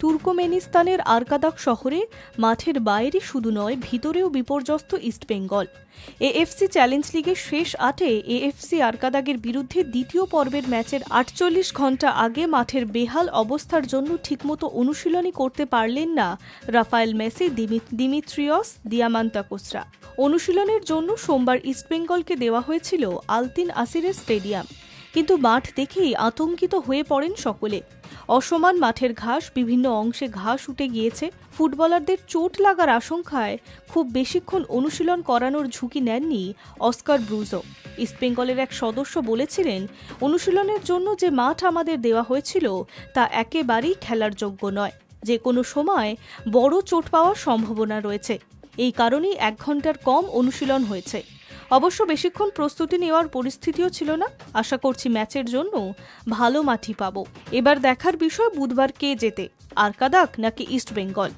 তুর্কমেনিস্তানের আরকাদাক শহরে মাঠের বাইরে শুধু নয় ভিতরেও বিপর্যস্ত ইস্টবেঙ্গল। এএফসি চ্যালেঞ্জ লিগের শেষ ৮-এ এএফসি আরকাদাগের বিরুদ্ধে দ্বিতীয় পর্বের ম্যাচের ৪৮ ঘণ্টা আগে মাঠের বেহাল অবস্থার জন্য ঠিকমতো অনুশীলনই করতে পারলেন না রাফায়েল মেসি, দিমিত্রিয়স দিয়ামান্তাকোসরা। অনুশীলনের জন্য সোমবার ইস্টবেঙ্গলকে দেওয়া হয়েছিল আলতিন আসিরের স্টেডিয়াম, কিন্তু মাঠ দেখেই আতঙ্কিত হয়ে পড়েন সকলে। অসমান মাঠের ঘাস, বিভিন্ন অংশে ঘাস উঠে গিয়েছে। ফুটবলারদের চোট লাগার আশঙ্কায় খুব বেশিক্ষণ অনুশীলন করানোর ঝুঁকি নেননি অস্কার ব্রুজো। ইস্টবেঙ্গলের এক সদস্য বলেছিলেন, অনুশীলনের জন্য যে মাঠ আমাদের দেওয়া হয়েছিল তা একেবারেই খেলার যোগ্য নয়। যে কোনো সময় বড় চোট পাওয়ার সম্ভাবনা রয়েছে। এই কারণেই ১ ঘন্টার কম অনুশীলন হয়েছে। অবশ্য বেশিক্ষণ প্রস্তুতি নেওয়ার পরিস্থিতিও ছিল না। আশা করছি ম্যাচের জন্য ভালো মাঠই পাবো। এবার দেখার বিষয় বুধবার কে জেতে, আরকাদাক নাকি ইস্টবেঙ্গল।